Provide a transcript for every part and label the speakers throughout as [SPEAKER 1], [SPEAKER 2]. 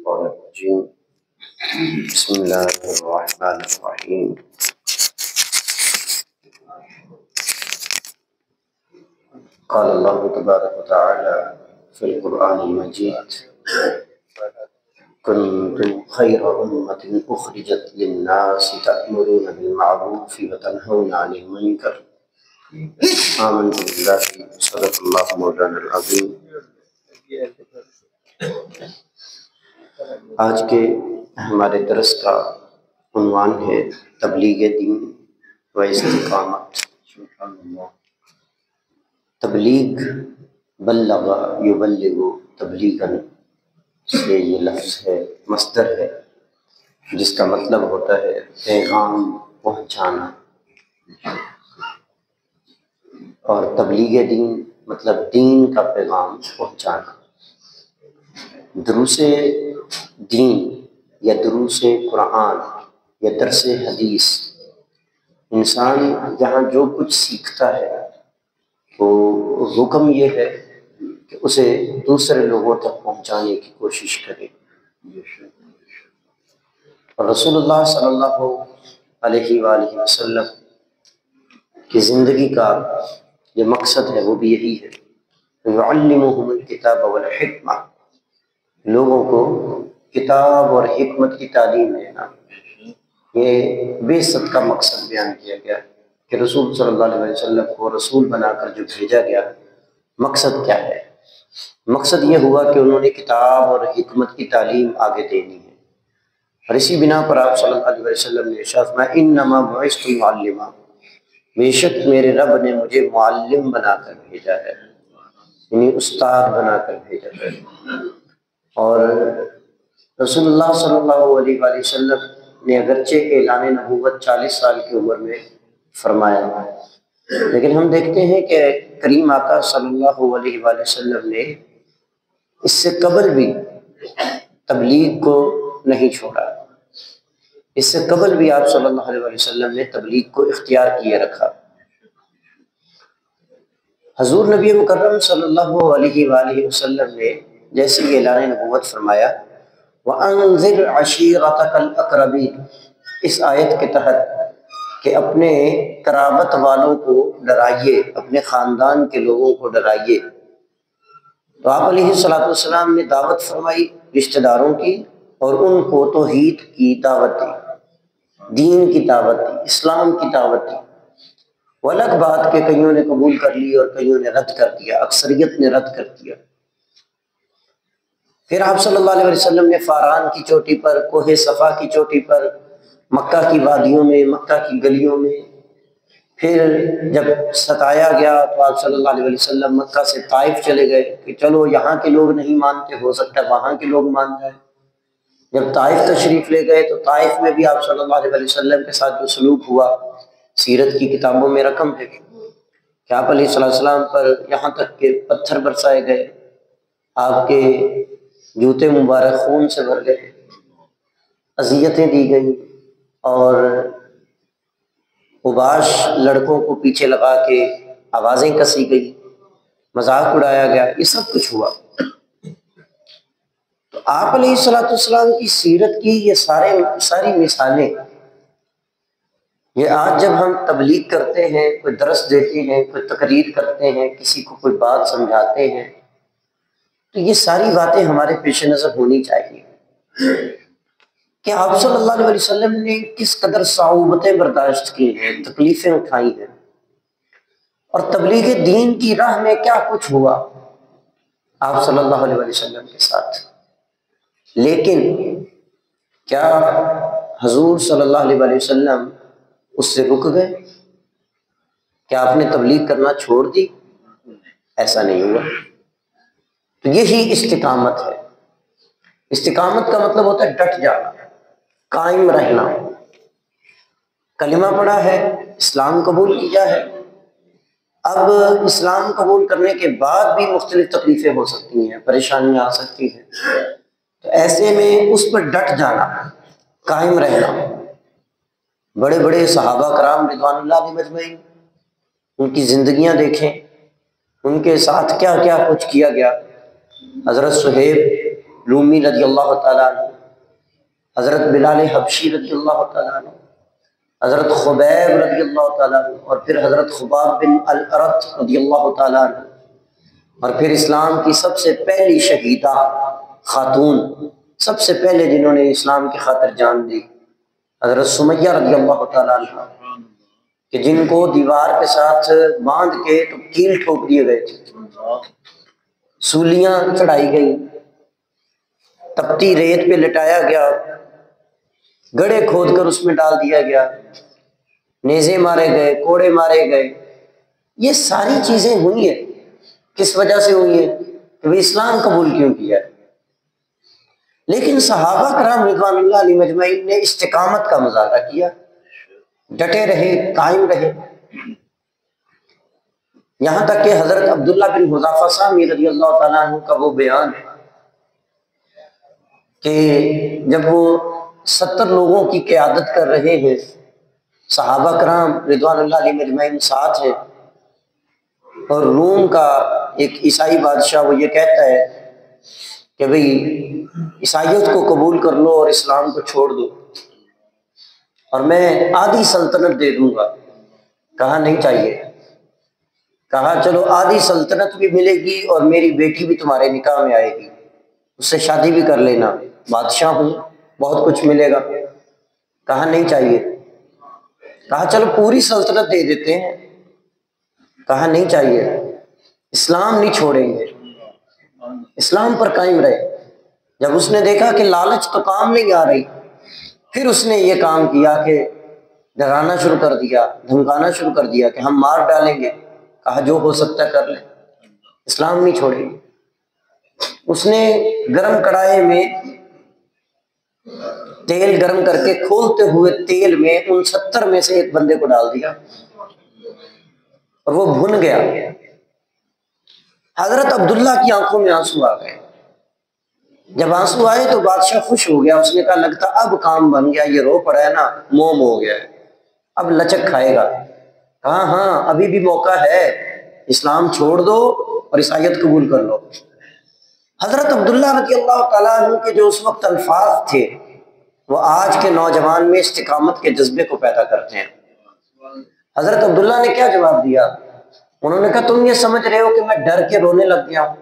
[SPEAKER 1] الشيطان الرجيم بسم الله الرحمن الرحيم قال الله تبارك وتعالى في القرآن المجيد كنتم خير أمة أخرجت للناس تأمرون بالمعروف وتنهون عن المنكر آمنت بالله صدق الله مولانا العظيم۔ آج کے ہمارے درس کا عنوان ہے تبلیغ دین و استقامت۔ تبلیغ بلغ یبلغ تبلیغاً سے یہ لفظ ہے، مصدر ہے، جس کا مطلب ہوتا ہے پیغام پہنچانا، اور تبلیغ دین مطلب دین کا پیغام پہنچانا۔ دروس دین یا دروس قرآن یا درس حدیث، انسان جہاں جو کچھ سیکھتا ہے تو حکم یہ ہے کہ اسے دوسرے لوگوں تک پہنچانے کی کوشش کرے۔ اور رسول اللہ صلی اللہ علیہ وآلہ وسلم کی زندگی کا جو مقصد ہے وہ بھی یہی ہے، يعلمهم الکتاب والحکمہ، لوگوں کو کتاب اور حکمت کی تعلیم دینا۔ یہ بعثت کا مقصد بیان کیا گیا کہ رسول صلی اللہ علیہ وسلم کو رسول بنا کر جو بھیجا گیا، مقصد کیا ہے؟ مقصد یہ ہوا کہ انہوں نے کتاب اور حکمت کی تعلیم آگے دینی ہے، اور اسی بنا پر آپ صلی اللہ علیہ وسلم نے ارشاد فرمایا انما بعثت معلما، بے شک میرے رب نے مجھے معلم بنا کر بھیجا ہے، یعنی استاد بنا کر بھیجا ہے۔ اور رسول اللہ صلی اللہ علیہ وآلہ وسلم نے اگرچہ اعلان نبوت 40 سال کی عمر میں فرمایا، لیکن ہم دیکھتے ہیں کہ کریم آقا صلی اللہ علیہ وآلہ وسلم نے اس سے قبل بھی تبلیغ کو نہیں چھوڑا، اس سے قبل بھی آپ صلی اللہ علیہ وآلہ وسلم نے تبلیغ کو اختیار کیے رکھا۔ حضور نبی مکرم صلی اللہ علیہ وآلہ وسلم نے جیسے یہ اعلان نبوت فرمایا وَأَنذِرْ عَشِيرَتَكَ الْأَقْرَبِينَ، اس آیت کے تحت کہ اپنے قرابت والوں کو ڈرائیے، اپنے خاندان کے لوگوں کو ڈرائیے۔ تو آپ علیہ السلام نے دعوت فرمائی رشتہ داروں کی، اور ان کو توحید کی دعوت دی، دین کی دعوت دی، اسلام کی دعوت دی۔ وہ الگ بات کہ کئیوں نے قبول کر لی اور کئیوں نے رد کر دیا، اکثریت نے رد کر دیا۔ پھر آپ صلی اللہ علیہ وسلم نے فاران کی چوٹی پر، کوہ صفا کی چوٹی پر، مکہ کی وادیوں میں، مکہ کی گلیوں میں، پھر جب ستایا گیا تو آپ صلی اللہ علیہ وسلم مکہ سے طائف چلے گئے کہ چلو یہاں کے لوگ نہیں مانتے، ہو سکتا ہے وہاں کے لوگ مان جائیں۔ جب طائف تشریف لے گئے تو طائف میں بھی آپ صلی اللہ علیہ وسلم کے ساتھ جو سلوک ہوا سیرت کی کتابوں میں رقم ہے کہ آپ علیہ السلام پر یہاں تک کہ پتھر برسائے گئے، آپ کے جوتے مبارک خون سے بھر گئے، اذیتیں دی گئیں، اور اوباش لڑکوں کو پیچھے لگا کے آوازیں کسی گئی، مذاق اڑایا گیا، یہ سب کچھ ہوا۔ تو آپ علیہ السلام کی سیرت کی یہ ساری مثالیں، یہ آج جب ہم تبلیغ کرتے ہیں، کوئی درس دیتے ہیں، کوئی تقریر کرتے ہیں، کسی کو کوئی بات سمجھاتے ہیں، تو یہ ساری باتیں ہمارے پیش نظر ہونی چاہیے کہ آپ صلی اللہ علیہ وسلم نے کس قدر صعوبتیں برداشت کی ہیں، تکلیفیں اٹھائی ہیں، اور تبلیغ دین کی راہ میں کیا کچھ ہوا آپ صلی اللہ علیہ وسلم کے ساتھ۔ لیکن کیا حضور صلی اللہ علیہ وسلم اس سے رک گئے؟ کیا آپ نے تبلیغ کرنا چھوڑ دی؟ ایسا نہیں ہوا۔ تو یہی استقامت ہے۔ استقامت کا مطلب ہوتا ہے ڈٹ جانا، قائم رہنا۔ کلمہ پڑھا ہے، اسلام قبول کیا ہے، اب اسلام قبول کرنے کے بعد بھی مختلف تکلیفیں ہو سکتی ہیں، پریشانیاں آ سکتی ہیں، تو ایسے میں اس پر ڈٹ جانا، قائم رہنا۔ بڑے بڑے صحابہ کرام رضوان اللہ علیہم اجمعین، ان کی زندگیاں دیکھیں، ان کے ساتھ کیا کیا کچھ کیا گیا۔ حضرت صہیب رومی رضی اللہ تعالیٰ عنہ، حضرت بلال حبشی رضی اللہ تعالیٰ عنہ، حضرت خبیب رضی اللہ تعالیٰ عنہ، اور پھر حضرت خباب بن الارت رضی اللہ تعالیٰ عنہ، اور پھر اسلام کی سب سے پہلی شہیدہ خاتون، سب سے پہلے جنہوں نے اسلام کی خاطر جان دی، حضرت سمیہ رضی اللہ تعالیٰ عنہ، کہ جن کو دیوار کے ساتھ باندھ کے تو کیل ٹھوک دیے گئے تھے، سولیاں چڑھائی گئی، تپتی ریت پہ لٹایا گیا، گڑھے کھود کر اس میں ڈال دیا گیا، نیزے مارے گئے، کوڑے مارے گئے۔ یہ ساری چیزیں ہوئی ہیں، کس وجہ سے ہوئی ہیں؟ کہ وہ اسلام قبول کیوں کیا ہے۔ لیکن صحابہ کرام رضوان اللہ علیہ مجمعین نے استقامت کا مظاہرہ کیا، ڈٹے رہے، قائم رہے، یہاں تک کہ حضرت عبداللہ بن حذافہ سامی رضی اللہ تعالیٰ عنہ کا وہ بیان ہے کہ جب وہ 70 لوگوں کی قیادت کر رہے ہیں، صحابہ کرام رضوان اللہ علیہ مجمعین ساتھ ہیں، اور روم کا ایک عیسائی بادشاہ وہ یہ کہتا ہے کہ بھئی عیسائیت کو قبول کر لو اور اسلام کو چھوڑ دو، اور میں آدھی سلطنت دے دوں گا۔ کہا نہیں چاہیے، کہا چلو آدھی سلطنت بھی ملے گی اور میری بیٹی بھی تمہارے نکاح میں آئے گی، اس سے شادی بھی کر لینا، بادشاہ ہوں، بہت کچھ ملے گا۔ کہا نہیں چاہیے، کہا چلو پوری سلطنت دے دیتے ہیں۔ کہا نہیں چاہیے، اسلام نہیں چھوڑیں گے، اسلام پر قائم رہے۔ جب اس نے دیکھا کہ لالچ تو کام نہیں آ رہی، پھر اس نے یہ کام کیا کہ ڈرانا شروع کر دیا، دھمکانا شروع کر دیا کہ ہم مار ڈالیں گے۔ کہا جو ہو سکتا ہے کر لیں، اسلام نہیں چھوڑیں گے۔ اس نے گرم کڑھائی میں تیل گرم کر کے کھولتے ہوئے تیل میں ان 70 میں سے ایک بندے کو ڈال دیا اور وہ بھن گیا۔ حضرت عبداللہ کی آنکھوں میں آنسو آ گئے۔ جب آنسو آئے تو بادشاہ خوش ہو گیا، اس نے کہا لگتا اب کام بن گیا، یہ رو پڑا ہے نا، موم ہو گیا ہے، اب لچک کھائے گا۔ کہا ہاں ابھی بھی موقع ہے، اسلام چھوڑ دو اور عیسائیت قبول کر لو۔ حضرت عبداللہ رضی اللہ تعالیٰ عنہ کے جو اس وقت الفاظ تھے وہ آج کے نوجوان میں استقامت کے جذبے کو پیدا کرتے ہیں۔ حضرت عبداللہ نے کیا جواب دیا؟ انہوں نے کہا تم یہ سمجھ رہے ہو کہ میں ڈر کے رونے لگ گیا ہوں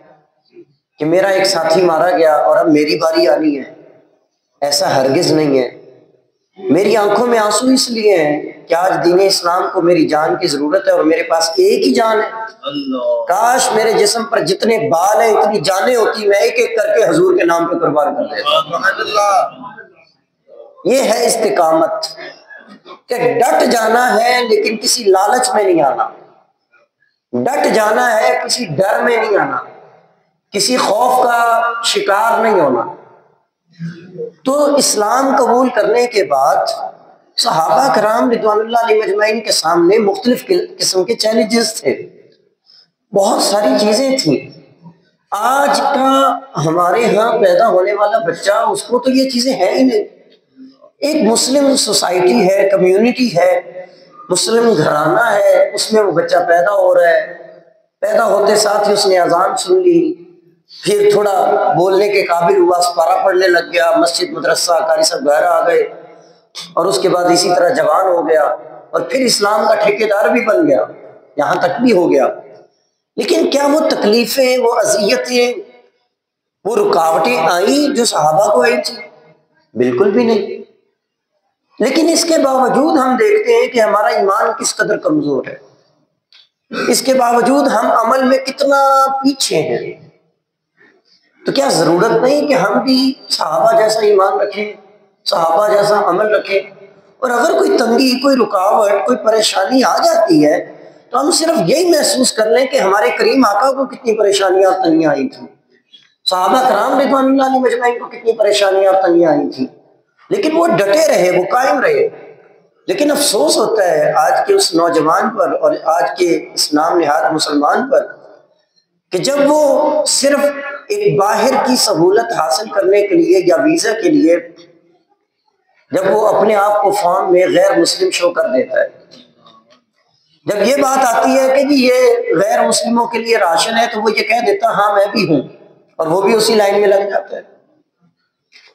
[SPEAKER 1] کہ میرا ایک ساتھی مارا گیا اور اب میری باری آنی ہے؟ ایسا ہرگز نہیں ہے۔ میری آنکھوں میں آنسو اس لیے ہیں کہ آج دین اسلام کو میری جان کی ضرورت ہے اور میرے پاس ایک ہی جان ہے۔ کاش میرے جسم پر جتنے بال ہیں اتنی جانیں ہوتی، میں ایک ایک کر کے حضور کے نام پہ قربان کر دیتا۔ یہ ہے استقامت، کہ ڈٹ جانا ہے لیکن کسی لالچ میں نہیں آنا، ڈٹ جانا ہے کسی ڈر میں نہیں آنا، کسی خوف کا شکار نہیں ہونا۔ تو اسلام قبول کرنے کے بعد صحابہ کرام رضوان اللہ علیہ مجمعین کے سامنے مختلف قسم کے چیلنجز تھے، بہت ساری چیزیں تھیں۔ آج کا ہمارے ہاں پیدا ہونے والا بچہ، اس کو تو یہ چیزیں ہیں ہی نہیں۔ ایک مسلم سوسائٹی ہے، کمیونٹی ہے، مسلم گھرانہ ہے، اس میں وہ بچہ پیدا ہو رہا ہے، پیدا ہوتے ساتھ ہی اس نے اذان سن لی، پھر تھوڑا بولنے کے قابل ہوا، سپارہ پڑھنے لگ گیا، مسجد مدرسہ قاری صاحب گھر آ گئے، اور اس کے بعد اسی طرح جوان ہو گیا، اور پھر اسلام کا ٹھیکیدار بھی بن گیا، یہاں تک بھی ہو گیا۔ لیکن کیا وہ تکلیفیں، وہ اذیتیں، وہ رکاوٹیں آئیں جو صحابہ کو آئی تھی؟ بالکل بھی نہیں۔ لیکن اس کے باوجود ہم دیکھتے ہیں کہ ہمارا ایمان کس قدر کمزور ہے، اس کے باوجود ہم عمل میں کتنا پیچھے ہیں۔ تو کیا ضرورت نہیں کہ ہم بھی صحابہ جیسا ایمان رکھیں، صحابہ جیسا عمل رکھیں؟ اور اگر کوئی تنگی، کوئی رکاوٹ، کوئی پریشانی آ جاتی ہے تو ہم صرف یہی محسوس کر لیں کہ ہمارے کریم آقا کو کتنی پریشانیاں اور تنگیاں آئی تھیں، صحابہ کرام رضوان اللہ علیہ مجمعین کو کتنی پریشانیاں اور تنگیاں آئی تھیں، لیکن وہ ڈٹے رہے، وہ قائم رہے۔ لیکن افسوس ہوتا ہے آج کے اس نوجوان پر اور آج کے اس نام نہاد مسلمان پر کہ جب وہ صرف ایک باہر کی سہولت حاصل کرنے کے لیے یا ویزا کے لیے جب وہ اپنے آپ کو فارم میں غیر مسلم شو کر دیتا ہے، جب یہ بات آتی ہے کہ جی یہ غیر مسلموں کے لیے راشن ہے، تو وہ یہ کہہ دیتا ہاں میں بھی ہوں، اور وہ بھی اسی لائن میں لگ جاتا ہے۔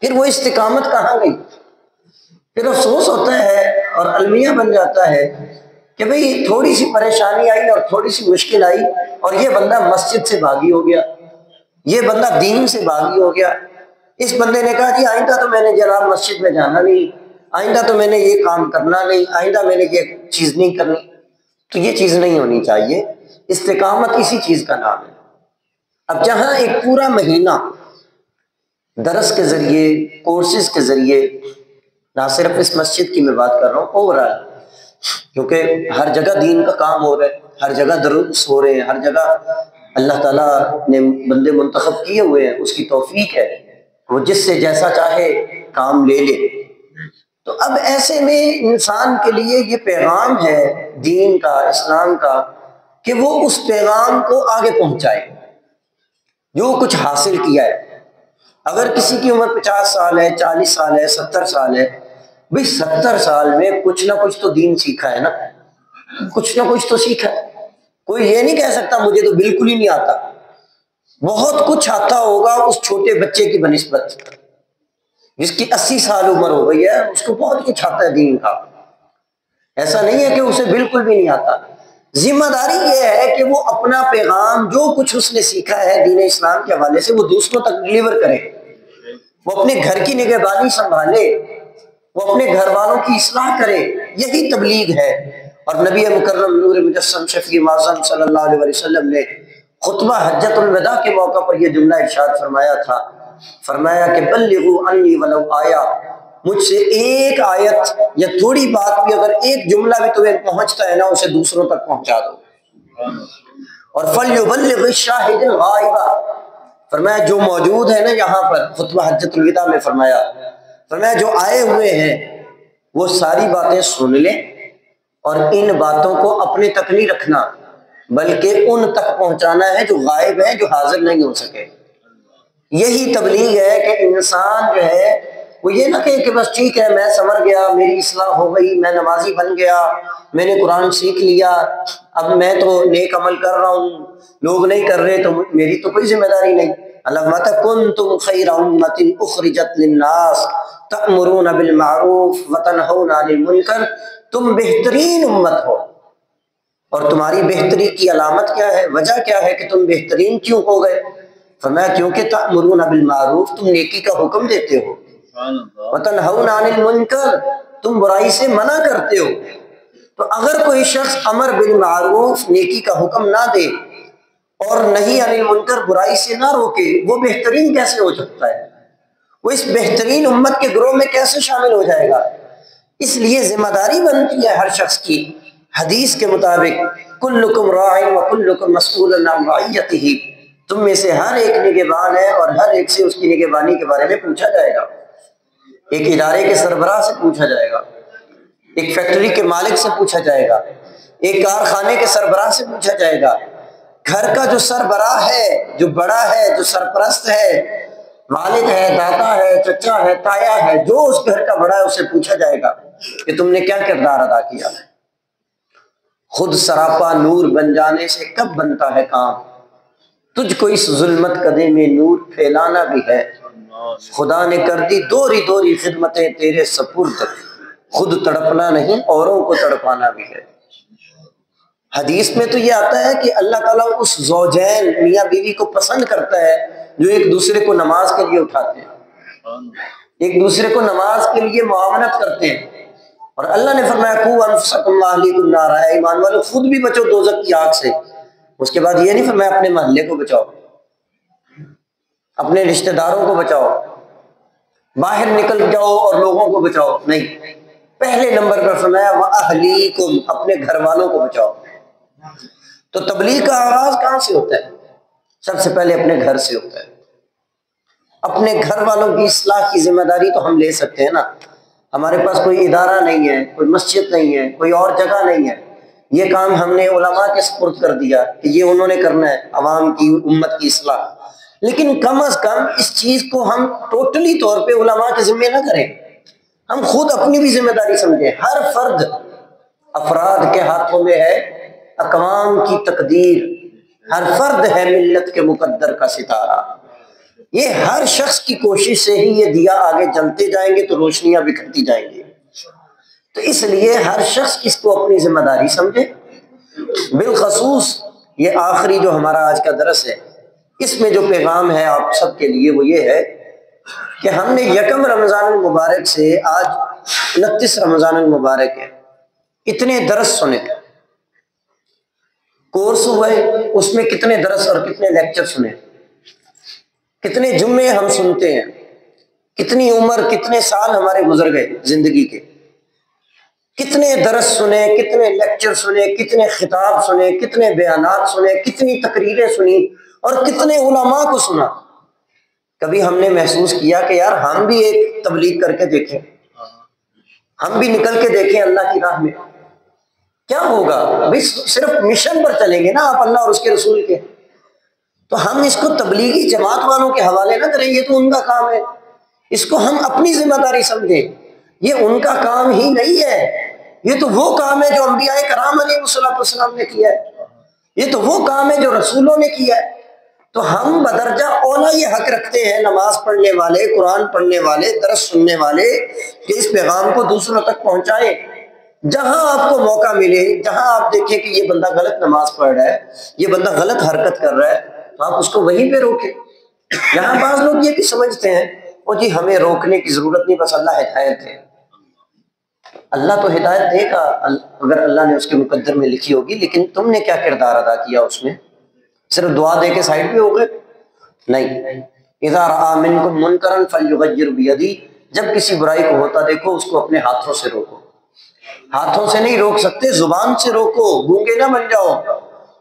[SPEAKER 1] پھر وہ استقامت کہاں گئی؟ پھر افسوس ہوتا ہے اور المیہ بن جاتا ہے کہ بھئی تھوڑی سی پریشانی آئی اور تھوڑی سی مشکل آئی اور یہ بندہ مسجد سے باغی ہو گیا، یہ بندہ دین سے باغی ہو گیا۔ اس بندے نے کہا جی آئندہ تو میں نے جناب مسجد میں جانا نہیں، آئندہ تو میں نے یہ کام کرنا نہیں، آئندہ میں نے یہ چیز نہیں کرنی۔ تو یہ چیز نہیں ہونی چاہیے۔ استقامت اسی چیز کا نام ہے۔ اب جہاں ایک پورا مہینہ درس کے ذریعے، کورسز کے ذریعے، نہ صرف اس مسجد کی میں بات کر رہا ہوں، ہو رہا ہے، کیونکہ ہر جگہ دین کا کام ہو رہا ہے، ہر جگہ دروس ہو رہے ہیں، ہر جگہ اللہ تعالیٰ نے بندے منتخب کیے ہوئے ہیں، اس کی توفیق ہے، وہ جس سے جیسا چاہے کام لے لے۔ تو اب ایسے میں انسان کے لیے یہ پیغام ہے دین کا، اسلام کا، کہ وہ اس پیغام کو آگے پہنچائے جو کچھ حاصل کیا ہے۔ اگر کسی کی عمر 50 سال ہے، 40 سال ہے، 70 سال ہے، بھئی 70 سال میں کچھ نہ کچھ تو دین سیکھا ہے نا، کچھ نہ کچھ تو سیکھا ہے۔ کوئی یہ نہیں کہہ سکتا مجھے تو بالکل ہی نہیں آتا۔ بہت کچھ آتا ہوگا اس چھوٹے بچے کی بنسبت، جس کی 80 سال عمر ہو گئی ہے، اس کو بہت کچھ آتا ہے دین کا۔ ایسا نہیں ہے کہ اسے بالکل بھی نہیں آتا۔ ذمہ داری یہ ہے کہ وہ اپنا پیغام جو کچھ اس نے سیکھا ہے دین اسلام کے حوالے سے وہ دوسروں تک ڈلیور کرے، وہ اپنے گھر کی نگہبانی سنبھالے، وہ اپنے گھر والوں کی اصلاح کرے۔ یہی تبلیغ ہے۔ اور نبی مکرم نور مجسم شفیع معظم صلی اللہ علیہ وسلم نے خطبہ حجۃ الوداع کے موقع پر یہ جملہ ارشاد فرمایا تھا، فرمایا کہ بلغوا عنی ولو آیا، مجھ سے ایک آیت یا تھوڑی بات بھی، اگر ایک جملہ بھی تمہیں پہنچتا ہے نا، اسے دوسروں تک پہنچا دو۔ اور فلیبلغ الشاہد الغائب، فرمایا جو موجود ہے نا یہاں پر خطبہ حجۃ الوداع میں، فرمایا جو آئے ہوئے ہیں وہ ساری باتیں سن لیں، اور ان باتوں کو اپنے تک نہیں رکھنا بلکہ ان تک پہنچانا ہے جو غائب ہیں، جو حاضر نہیں ہو سکے۔ یہی تبلیغ ہے کہ انسان جو ہے وہ یہ نہ کہے کہ بس ٹھیک ہے میں سمجھ گیا، میری اصلاح ہو گئی، میں نمازی بن گیا، میں نے قرآن سیکھ لیا، اب میں تو نیک عمل کر رہا ہوں، لوگ نہیں کر رہے تو میری تو کوئی ذمہ داری نہیں۔ الم کنتم خیر امۃ اخرجت للناس تأمرون بالمعروف وتنہون عن المنکر، تم بہترین امت ہو۔ اور تمہاری بہتری کی علامت کیا ہے، وجہ کیا ہے کہ تم بہترین کیوں ہو گئے؟ فرمایا کیونکہ تأمرون بالمعروف، تم نیکی کا حکم دیتے ہو، وتنہون عن المنکر، تم برائی سے منع کرتے ہو۔ تو اگر کوئی شخص امر بالمعروف، نیکی کا حکم نہ دے، اور نہیں عن المنکر، برائی سے نہ روکے، وہ بہترین کیسے ہو سکتا ہے؟ وہ اس بہترین امت کے گروہ میں کیسے شامل ہو جائے گا؟ اس لیے ذمہ داری بنتی ہے ہر شخص کی، حدیث کے مطابق کلکم راع وکلکم مسئول عن رعیتہ، تم میں سے ہر ایک نگہبان ہے اور ہر ایک سے اس کی نگہبانی کے بارے میں پوچھا جائے گا۔ ایک ادارے کے سربراہ سے پوچھا جائے گا، ایک فیکٹری کے مالک سے پوچھا جائے گا، ایک کارخانے کے سربراہ سے پوچھا جائے گا، گھر کا جو سربراہ ہے، جو بڑا ہے، جو سرپرست ہے، والد ہے، دادا ہے، چچا ہے، تایا ہے، جو اس گھر کا بڑا ہے، اسے پوچھا جائے گا کہ تم نے کیا کردار ادا کیا۔ خود سراپا نور بن جانے سے کب بنتا ہے کام، تجھ کو اس ظلمت کدے میں نور پھیلانا بھی ہے، خدا نے کر دی دوری دوری خدمتیں تیرے سپرد، خود تڑپنا نہیں اوروں کو تڑپانا بھی ہے۔ حدیث میں تو یہ آتا ہے کہ اللہ تعالیٰ اس زوجین میاں بیوی کو پسند کرتا ہے جو ایک دوسرے کو نماز کے لیے اٹھاتے ہیں، ایک دوسرے کو نماز کے لیے معاونت کرتے ہیں۔ اور اللہ نے فرمایا قوا انفسکم واہلیکم نارا، اے ایمان والو خود بھی بچو دوزخ کی آگ سے۔ اس کے بعد یہ نہیں فرمایا اپنے محلے کو بچاؤ، اپنے رشتہ داروں کو بچاؤ، باہر نکل جاؤ اور لوگوں کو بچاؤ، نہیں، پہلے نمبر پر فرمایا وَأَهْلِيكُمْ، اپنے گھر والوں کو بچاؤ۔ تو تبلیغ کا آغاز کہاں سے ہوتا ہے؟ سب سے پہلے اپنے گھر سے ہوتا ہے۔ اپنے گھر والوں کی اصلاح کی ذمہ داری تو ہم لے سکتے ہیں نا۔ ہمارے پاس کوئی ادارہ نہیں ہے، کوئی مسجد نہیں ہے، کوئی اور جگہ نہیں ہے، یہ کام ہم نے علماء کے سپرد کر دیا کہ یہ انہوں نے کرنا ہے، عوام کی، امت کی اصلاح۔ لیکن کم از کم اس چیز کو ہم ٹوٹلی طور پہ علماء کے ذمہ نہ کریں، ہم خود اپنی بھی ذمہ داری سمجھیں۔ ہر فرد افراد کے ہاتھوں میں ہے اقوام کی تقدیر، ہر فرد ہے ملت کے مقدر کا ستارہ۔ یہ ہر شخص کی کوشش سے ہی یہ دیا آگے جلتے جائیں گے تو روشنیاں بکھرتی جائیں گی. تو اس لیے ہر شخص اس کو اپنی ذمہ داری سمجھے. بالخصوص یہ آخری جو ہمارا آج کا درس ہے، اس میں جو پیغام ہے آپ سب کے لیے وہ یہ ہے کہ ہم نے یکم رمضان المبارک سے آج 29 رمضان المبارک ہے، اتنے درس سنے، کورس ہوئے، اس میں کتنے درس اور کتنے لیکچر سنے، کتنے جمعے ہم سنتے ہیں، کتنی عمر کتنے سال ہمارے گزر گئے زندگی کے، کتنے درس سنے، کتنے لیکچر سنے، کتنے خطاب سنے، کتنے بیانات سنے، کتنی تقریریں سنی اور کتنے علماء کو سنا. کبھی ہم نے محسوس کیا کہ یار ہم بھی ایک تبلیغ کر کے دیکھیں، ہم بھی نکل کے دیکھیں اللہ کی راہ میں کیا ہوگا؟ بھائی صرف مشن پر چلیں گے نا آپ اللہ اور اس کے رسول کے، تو ہم اس کو تبلیغی جماعت والوں کے حوالے نہ کریں، یہ تو ان کا کام ہے، اس کو ہم اپنی ذمہ داری سمجھیں. یہ ان کا کام ہی نہیں ہے، یہ تو وہ کام ہے جو انبیاء کرام علیہ السلام نے کیا ہے، یہ تو وہ کام ہے جو رسولوں نے کیا ہے. تو ہم بدرجہ اولا یہ حق رکھتے ہیں نماز پڑھنے والے، قرآن پڑھنے والے، درس سننے والے، کہ اس پیغام کو دوسروں تک پہنچائیں. جہاں آپ کو موقع ملے، جہاں آپ دیکھیں کہ یہ بندہ غلط نماز پڑھ رہا ہے، یہ بندہ غلط حرکت کر رہا ہے، تو آپ اس کو وہیں پہ روکیں. یہاں بعض لوگ یہ بھی سمجھتے ہیں وہ جی ہمیں روکنے کی ضرورت نہیں، بس اللہ ہدایت ہے. اللہ تو ہدایت دے گا اگر اللہ نے اس کے مقدر میں لکھی ہوگی، لیکن تم نے کیا کردار ادا کیا اس میں؟ صرف دعا دے کے سائڈ پہ ہو گئے؟ نہیں. اذا رآ منکم منکرا فلیغیر بیدی، جب کسی برائی کو ہوتا دیکھو اس کو اپنے ہاتھوں سے روکو. ہاتھوں سے نہیں روک سکتے، زبان سے روکو، گونگے نہ بن جاؤ.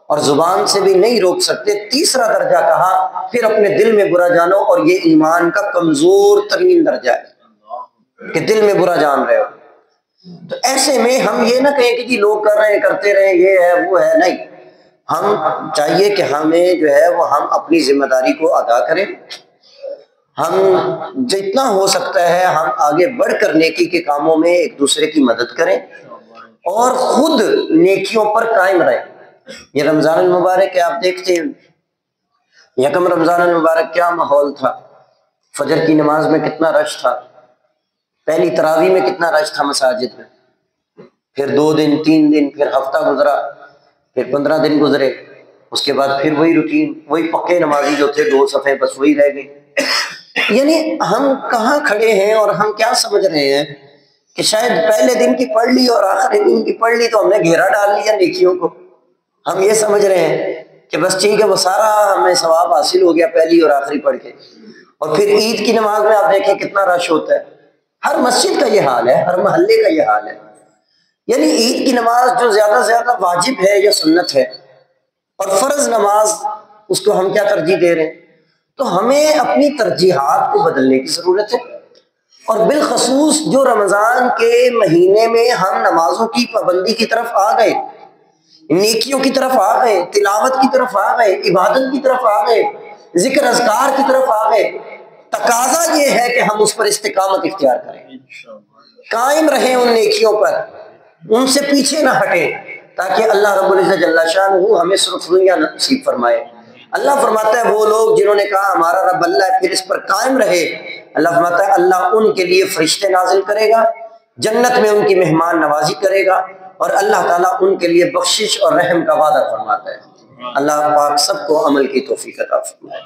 [SPEAKER 1] اور زبان سے بھی نہیں روک سکتے، تیسرا درجہ کہا پھر اپنے دل میں برا جانو، اور یہ ایمان کا کمزور ترین درجہ ہے کہ دل میں برا جان رہے ہو. تو ایسے میں ہم یہ نہ کہیں کہ جی لوگ کر رہے ہیں کرتے رہے، یہ ہے وہ ہے، نہیں. ہم چاہیے کہ ہمیں جو ہے وہ ہم اپنی ذمہ داری کو ادا کریں. ہم جتنا ہو سکتا ہے ہم آگے بڑھ کر نیکی کے کاموں میں ایک دوسرے کی مدد کریں اور خود نیکیوں پر قائم رہیں. یہ رمضان المبارک ہے، آپ دیکھتے ہیں یکم رمضان المبارک کیا ماحول تھا. فجر کی نماز میں کتنا رش تھا، پہلی تراویح میں کتنا رش تھا مساجد میں، پھر 2 دن 3 دن، پھر ہفتہ گزرا، پھر 15 دن گزرے، اس کے بعد پھر وہی روٹین، وہی پکے نمازی جو تھے 2 صفحے بس وہی رہ گئے. یعنی ہم کہاں کھڑے ہیں اور ہم کیا سمجھ رہے ہیں کہ شاید پہلے دن کی پڑھ لی اور آخری دن کی پڑھ لی تو ہم نے گھیرا ڈال لیا نیکیوں کو. ہم یہ سمجھ رہے ہیں کہ بس ٹھیک ہے وہ سارا ہمیں ثواب حاصل ہو گیا پہلی اور آخری پڑھ کے. اور پھر عید کی نماز میں آپ دیکھیں کتنا رش ہوتا ہے، ہر مسجد کا یہ حال ہے، ہر محلے کا یہ حال ہے. یعنی عید کی نماز جو زیادہ سے زیادہ واجب ہے یا سنت ہے، اور فرض نماز اس کو ہم کیا ترجیح دے رہے ہیں. تو ہمیں اپنی ترجیحات کو بدلنے کی ضرورت ہے. اور بالخصوص جو رمضان کے مہینے میں ہم نمازوں کی پابندی کی طرف آ گئے، نیکیوں کی طرف آ گئے، تلاوت کی طرف آ گئے، عبادت کی طرف آ گئے، ذکر اذکار کی طرف آ گئے، تقاضا یہ ہے کہ ہم اس پر استقامت اختیار کریں، قائم رہیں ان نیکیوں پر، ان سے پیچھے نہ ہٹیں، تاکہ اللہ رب العزت جل شانہ ہمیں سرخرونیاں نصیب فرمائے. اللہ فرماتا ہے وہ لوگ جنہوں نے کہا ہمارا رب اللہ ہے پھر اس پر قائم رہے، اللہ فرماتا ہے اللہ ان کے لیے فرشتے نازل کرے گا، جنت میں ان کی مہمان نوازی کرے گا، اور اللہ تعالیٰ ان کے لیے بخشش اور رحم کا وعدہ فرماتا ہے. اللہ پاک سب کو عمل کی توفیق عطا فرمائے.